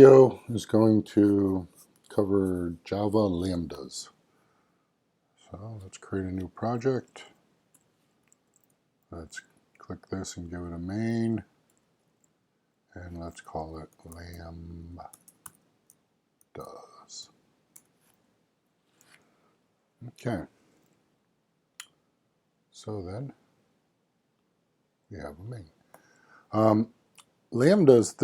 Video is going to cover Java lambdas. So let's create a new project. Let's click this and give it a main. And let's call it lambdas. Okay. So then we have a main. Lambdas,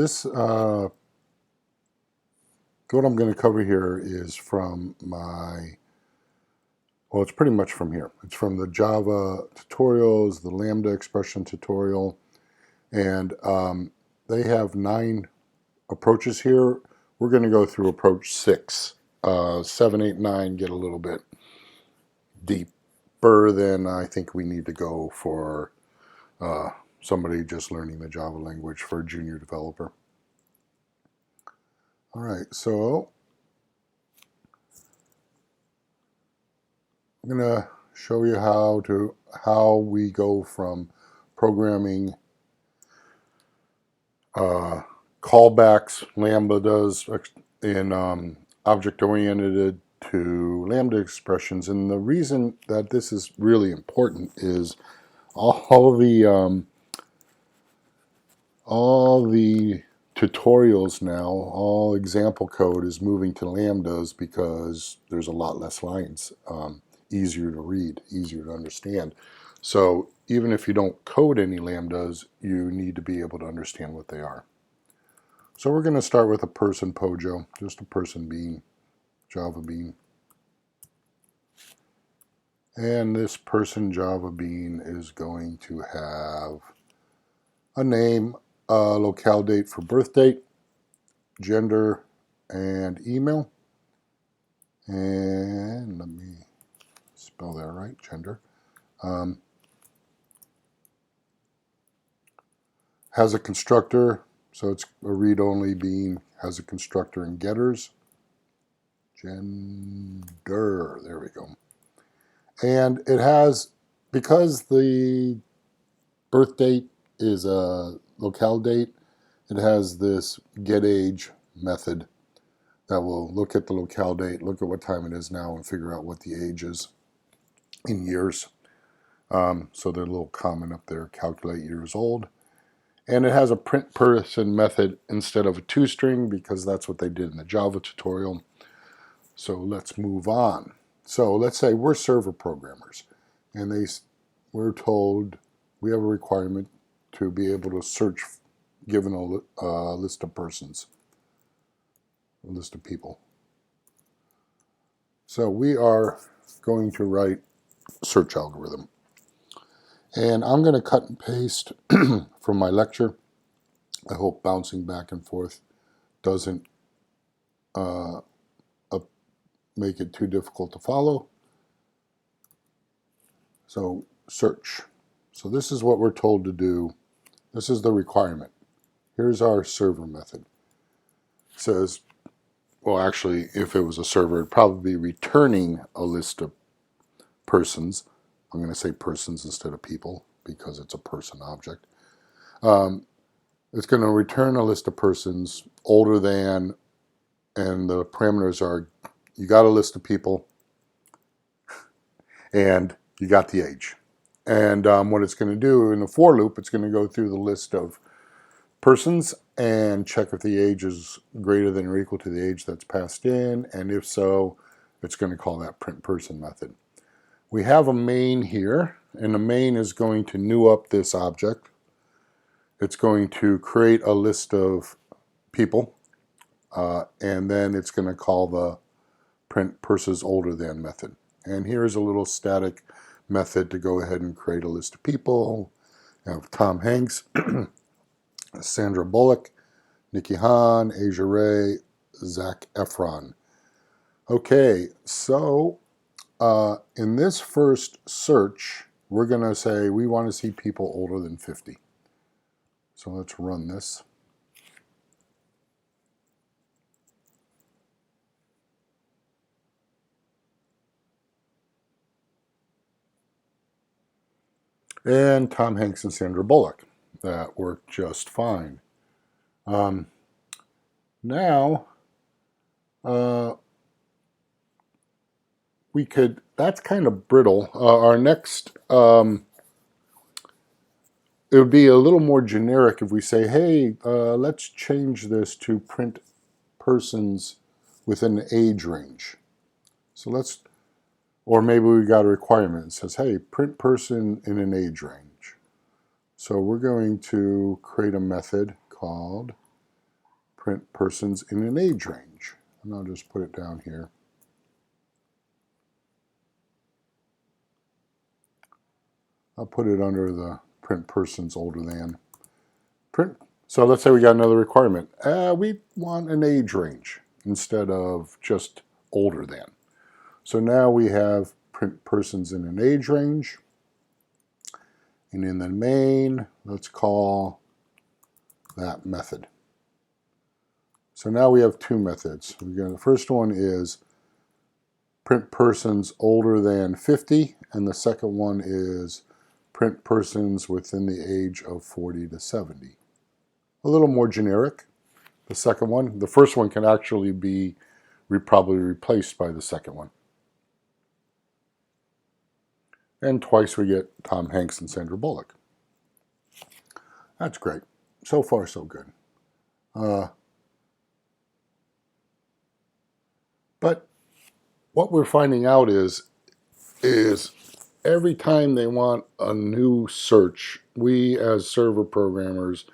what I'm going to cover here is from well, it's pretty much from here. It's from the Java tutorials, the Lambda expression tutorial, and they have 9 approaches here. We're going to go through approach 6. 7, 8, 9 get a little bit deeper than I think we need to go for somebody just learning the Java language for a junior developer. All right, so I'm going to show you how we go from programming callbacks, lambdas in object-oriented to lambda expressions. And the reason that this is really important is all the tutorials now, all example code is moving to lambdas because there's a lot less lines, easier to read, easier to understand. So even if you don't code any lambdas, you need to be able to understand what they are. So we're going to start with a person pojo, just a person bean, Java bean. And this person Java bean is going to have a name, a locale date for birth date, gender, and email. And let me spell that right, gender. Has a constructor, so it's a read-only bean, has a constructor and getters. Gender, there we go. And it has, because the birth date is a locale date, it has this getAge method that will look at the locale date, look at what time it is now, and figure out what the age is in years. So there's a little comment up there, calculate years old. And it has a print person method instead of a toString because that's what they did in the Java tutorial. So let's move on. So let's say we're server programmers, and we're told we have a requirement to be able to search given a list of persons, a list of people. So we are going to write a search algorithm. And I'm going to cut and paste from my lecture. I hope bouncing back and forth doesn't make it too difficult to follow. So search. So this is what we're told to do. This is the requirement. Here's our server method. It says, well, actually, if it was a server, it'd probably be returning a list of persons. I'm going to say persons instead of people because it's a person object. It's going to return a list of persons older than, and the parameters are, you got a list of people, and you got the age. And what it's going to do in the for loop, it's going to go through the list of persons and check if the age is greater than or equal to the age that's passed in, and if so, it's going to call that print person method. We have a main here, and the main is going to new up this object. It's going to create a list of people, and then it's going to call the print persons older than method. And here's a little static method to go ahead and create a list of people. We have Tom Hanks, Sandra Bullock, Nikki Hahn, Asia Ray, Zac Efron. Okay, so in this first search, we're going to say we want to see people older than 50. So let's run this. And Tom Hanks and Sandra Bullock. That worked just fine. Now, we could, that's kind of brittle. Our next, it would be a little more generic if we say, hey, let's change this to print persons within the age range. So let's, or maybe we got a requirement that says, hey, print person in an age range. So we're going to create a method called print persons in an age range. And I'll just put it down here. I'll put it under the print persons older than. Print. So let's say we got another requirement. We want an age range instead of just older than. So now we have print persons in an age range. And in the main, let's call that method. So now we have two methods. The first one is print persons older than 50, and the second one is print persons within the age of 40 to 70. A little more generic, the second one. The first one can actually be probably replaced by the second one. And twice we get Tom Hanks and Sandra Bullock. That's great. So far, so good. But what we're finding out is every time they want a new search, we as server programmers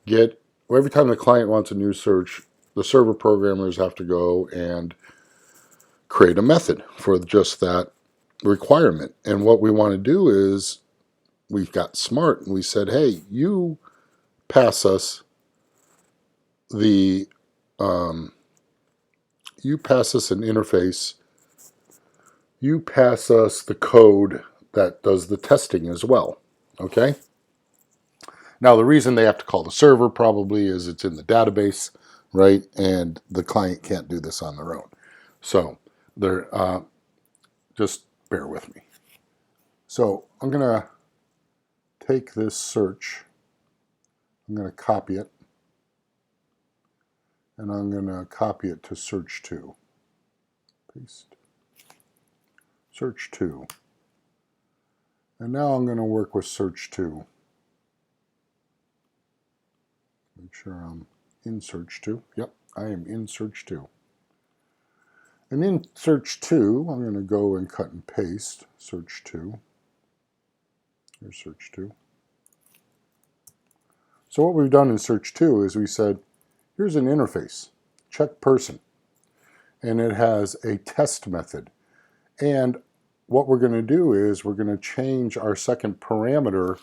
every time the client wants a new search, the server programmers have to go and create a method for just that requirement. And what we want to do is we got smart and we said, hey, you pass us the you pass us an interface, you pass us the code that does the testing as well. Okay? Now, the reason they have to call the server probably is it's in the database, right? And the client can't do this on their own. So they're just bear with me. So I'm going to take this search. I'm going to copy it. And I'm going to copy it to search 2. Paste. Search 2. And now I'm going to work with search 2. Make sure I'm in search 2. Yep, I am in search 2. And in search 2, I'm going to go and cut and paste search 2. Here's search 2. So what we've done in search 2 is we said, here's an interface, check person. And it has a test method. And what we're going to do is we're going to change our second parameter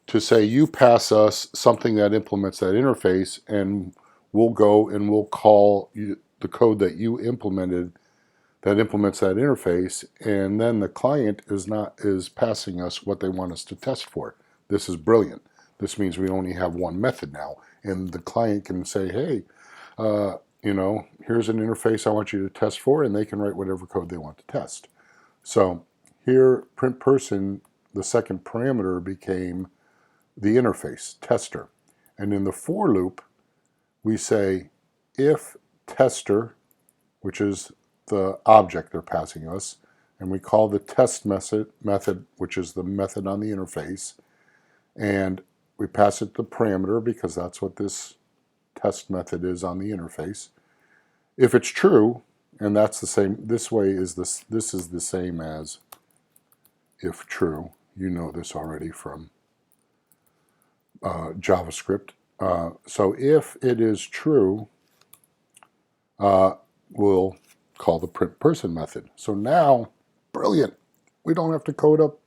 to say you pass us something that implements that interface, and we'll go and we'll call the code that you implemented that implements that interface, and then the client is passing us what they want us to test for. This is brilliant. This means we only have one method now, and the client can say, hey, here's an interface I want you to test for, and they can write whatever code they want to test. So here, print person, the second parameter became the interface, tester. And in the for loop, we say if tester, which is the object they're passing us, and we call the test method, which is the method on the interface, and we pass it the parameter because that's what this test method is on the interface. If it's true, and that's the same, this is the same as if true. You know this already from JavaScript. So if it is true, we'll call the print person method. So now, brilliant. We don't have to code up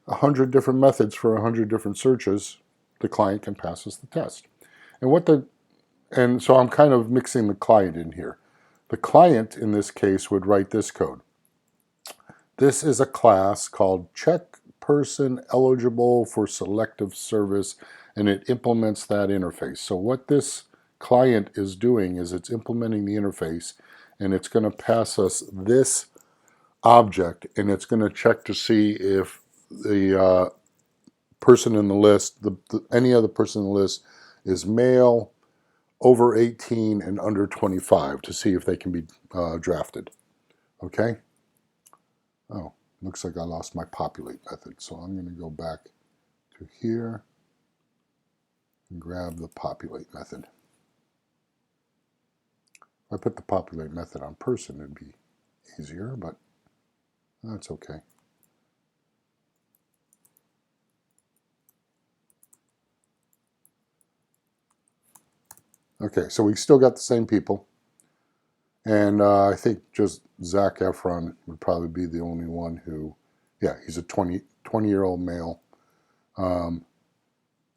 100 different methods for 100 different searches. The client can pass us the test. And so I'm kind of mixing the client in here. The client, in this case, would write this code. This is a class called check person eligible for selective service, and it implements that interface. So what this client is doing is it's implementing the interface, and it's going to pass us this object, and it's going to check to see if the person in the list, any other person in the list, is male, over 18 and under 25 to see if they can be drafted. Okay? Oh, looks like I lost my populate method. So I'm going to go back to here and grab the populate method. If I put the populate method on person, it'd be easier, but that's okay. Okay, so we still got the same people. And I think just Zac Efron would probably be the only one who, yeah, he's a 20-year-old male.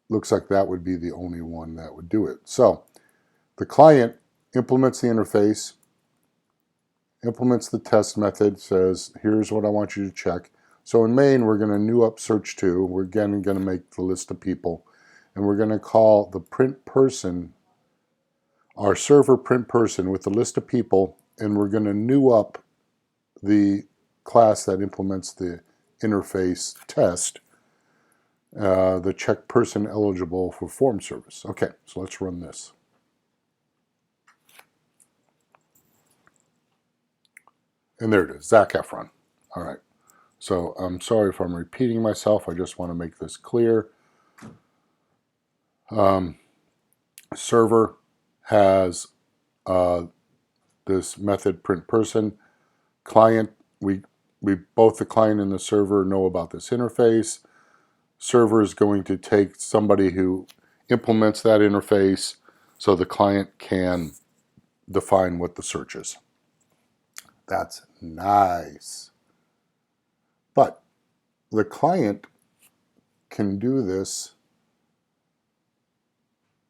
Looks like that would be the only one that would do it. So the client implements the interface, implements the test method, says, here's what I want you to check. So in main, we're going to new up search to. We're again going to make the list of people. And we're going to call the print person, our server print person with the list of people. And we're going to new up the class that implements the interface test, the check person eligible for form service. Okay, so let's run this. And there it is, Zac Efron. All right. So I'm sorry if I'm repeating myself. I just want to make this clear. Server has this method print person. Client, we both the client and the server know about this interface. Server is going to take somebody who implements that interface so the client can define what the search is. That's nice. But the client can do this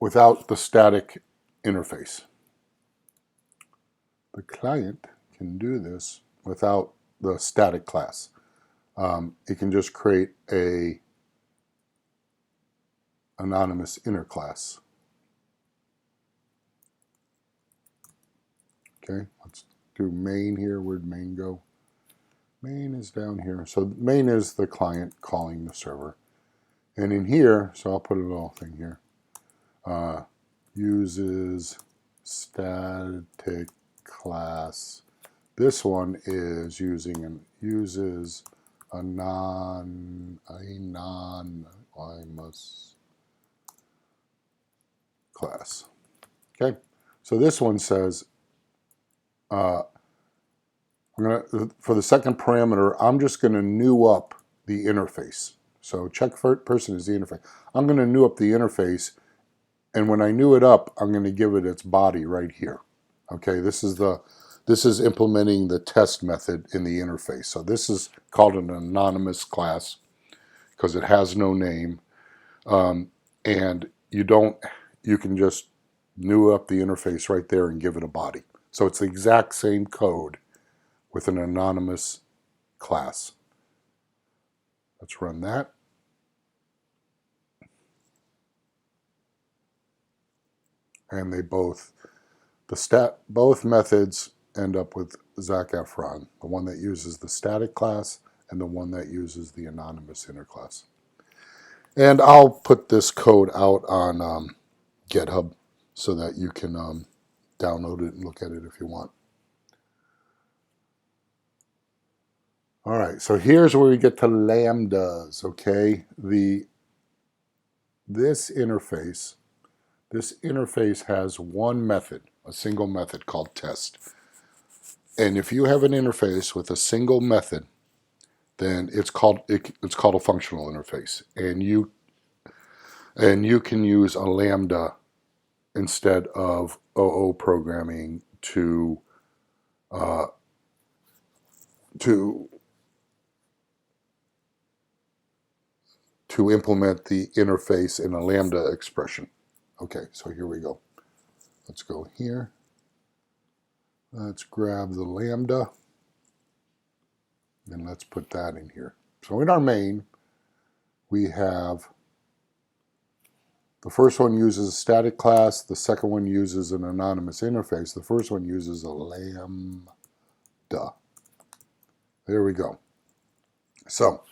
without the static interface. The client can do this without the static class. It can just create a anonymous inner class. Okay, let's do main here. Where'd main go? Main is down here. So main is the client calling the server. And in here, so I'll put a little thing here, uses static class. This one is uses anonymous class. Okay, so this one says, for the second parameter, I'm just going to new up the interface. So check person is the interface. I'm going to new up the interface, and when I new it up, I'm going to give it its body right here. Okay, this is implementing the test method in the interface. So this is called an anonymous class because it has no name, and you can just new up the interface right there and give it a body. So it's the exact same code with an anonymous class. Let's run that. And they both methods end up with Zac Efron, the one that uses the static class and the one that uses the anonymous inner class. And I'll put this code out on GitHub so that you can download it and look at it if you want. All right, so here's where we get to lambdas, okay? This interface has one method, a single method called test. And if you have an interface with a single method, then it's called a functional interface. And you can use a lambda instead of OO programming to implement the interface in a lambda expression. Okay, so here we go. Let's go here. Let's grab the lambda and let's put that in here. So in our main, we have the first one uses a static class, the second one uses an anonymous interface, the first one uses a lambda. There we go. So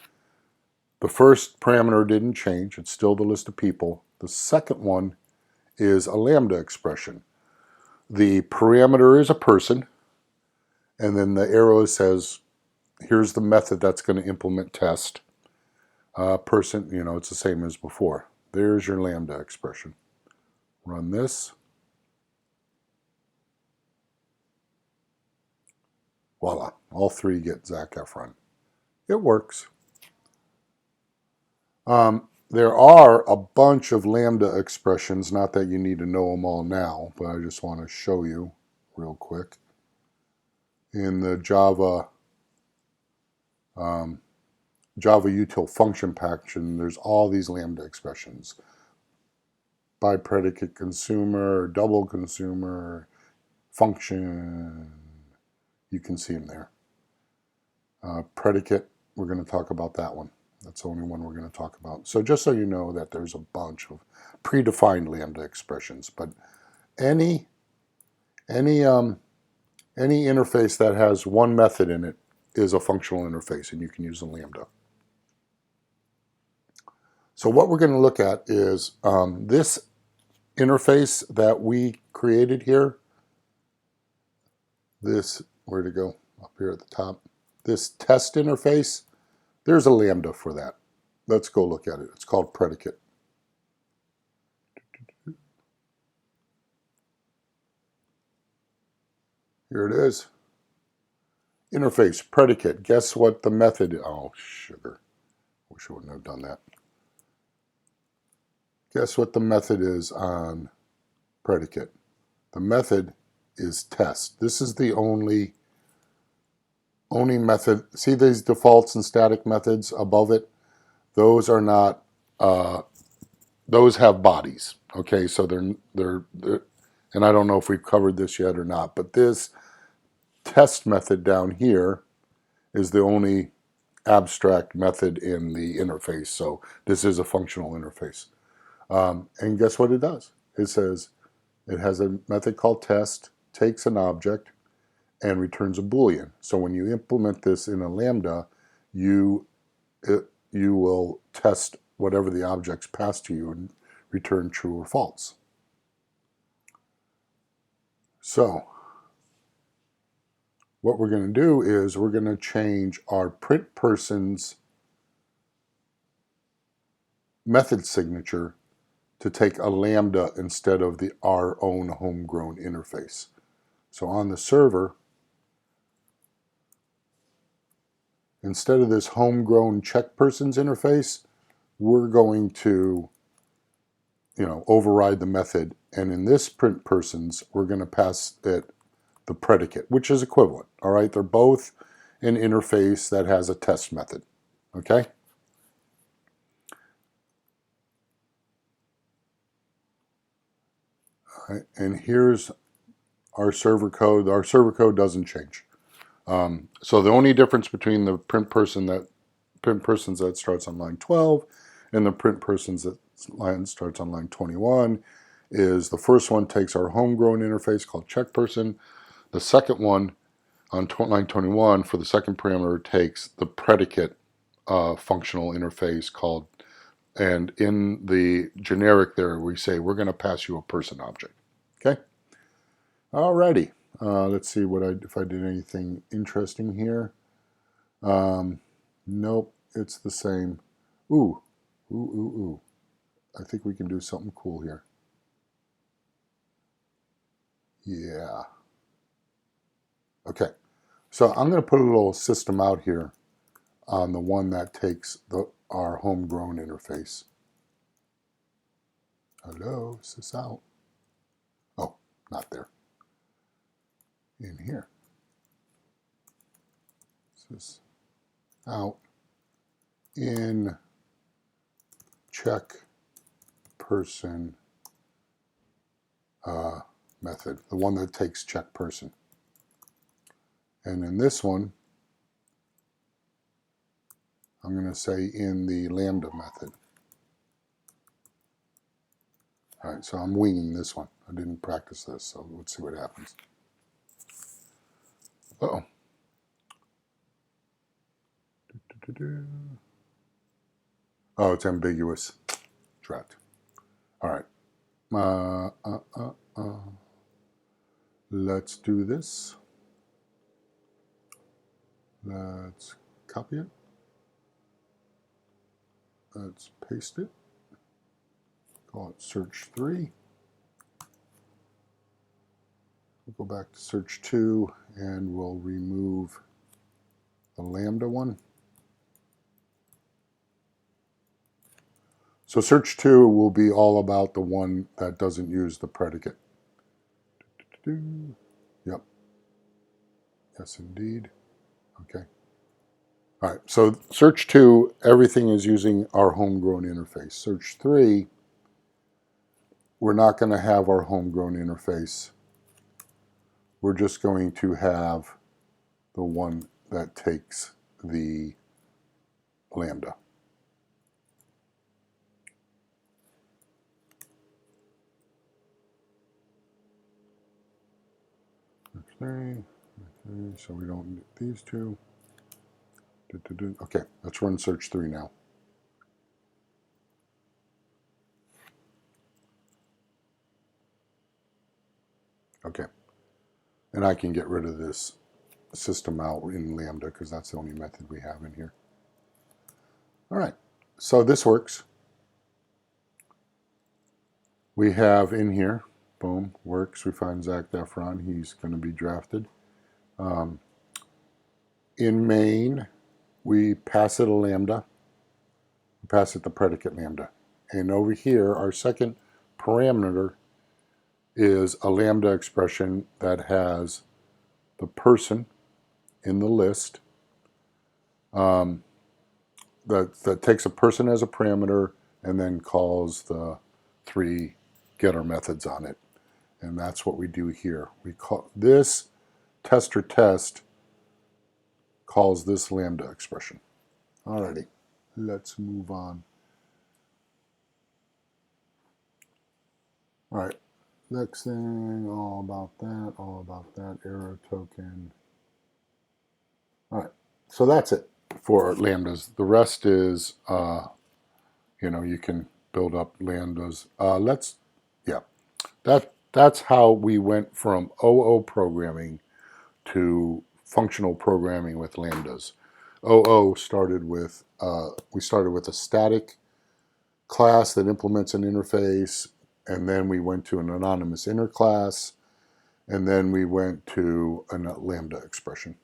the first parameter didn't change, it's still the list of people. The second one is a lambda expression. The parameter is a person, and then the arrow says, here's the method that's going to implement test. Person, it's the same as before. There's your lambda expression. Run this. Voila, all three get Zac Efron. It works. There are a bunch of lambda expressions, not that you need to know them all now, but I just want to show you real quick. In the Java util function package, there's all these lambda expressions. By predicate consumer, double consumer, function, you can see them there. Predicate, we're going to talk about that one. That's the only one we're going to talk about. So just so you know that there's a bunch of predefined lambda expressions, but any interface that has one method in it is a functional interface, and you can use a lambda. So what we're going to look at is this interface that we created here. This, where'd it go? Up here at the top. This test interface, there's a lambda for that. Let's go look at it. It's called predicate. Here it is. Interface, predicate. Guess what the method is? Oh, sugar. Wish I wouldn't have done that. Guess what the method is on predicate? The method is test. This is the only method. See these defaults and static methods above it? Those are not, those have bodies. Okay, so they're, and I don't know if we've covered this yet or not, but this test method down here is the only abstract method in the interface. So this is a functional interface. And guess what it does? It says it has a method called test, takes an object, and returns a Boolean. So when you implement this in a lambda, you will test whatever the objects pass to you and return true or false. So what we're going to do is we're going to change our print person's method signature to take a lambda instead of our own homegrown interface. So on the server, instead of this homegrown check person's interface, we're going to override the method, and in this print person's, we're going to pass it the predicate, which is equivalent. All right, they're both an interface that has a test method. Okay. All right, and here's our server code. Our server code doesn't change. So the only difference between the print persons that starts on line 12 and the print persons that starts on line 21 is the first one takes our homegrown interface called check person. The second one on line 21 for the second parameter takes the predicate functional interface called, and in the generic there we say we're going to pass you a person object. Okay. Alrighty. Let's see if I did anything interesting here. Nope, it's the same. Ooh. I think we can do something cool here. Yeah. Okay. So I'm going to put a little system out here on the one that takes our homegrown interface. Hello, is this out? Oh, not there. In here. This is out in check person method, the one that takes check person. And in this one, I'm going to say in the lambda method. All right, so I'm winging this one. I didn't practice this, so let's see what happens. Uh-oh. Oh, it's ambiguous. Drat. All right. Uh, uh, uh, uh. Let's do this. Let's copy it. Let's paste it. Call it search 3. We'll go back to search 2 and we'll remove the lambda one. So search 2 will be all about the one that doesn't use the predicate. Yep. Yes, indeed. Okay. All right. So search 2, everything is using our homegrown interface. Search 3, we're not going to have our homegrown interface. We're just going to have the one that takes the lambda. Okay, so we don't need these two. Okay, let's run search 3 now. Okay, and I can get rid of this system out in lambda because that's the only method we have in here. All right, so this works. We have in here, boom, works. We find Zach Efron. He's going to be drafted. In main, we pass it a lambda. We pass it the predicate lambda. And over here, our second parameter is a lambda expression that has the person in the list that takes a person as a parameter and then calls the 3 getter methods on it. And that's what we do here. We call this tester test calls this lambda expression. Alrighty, let's move on. All right, next thing, all about that, error token. All right, so that's it for lambdas. The rest is, you can build up lambdas. That's how we went from OO programming to functional programming with lambdas. OO started with, we started with a static class that implements an interface, and then we went to an anonymous inner class, and then we went to a lambda expression.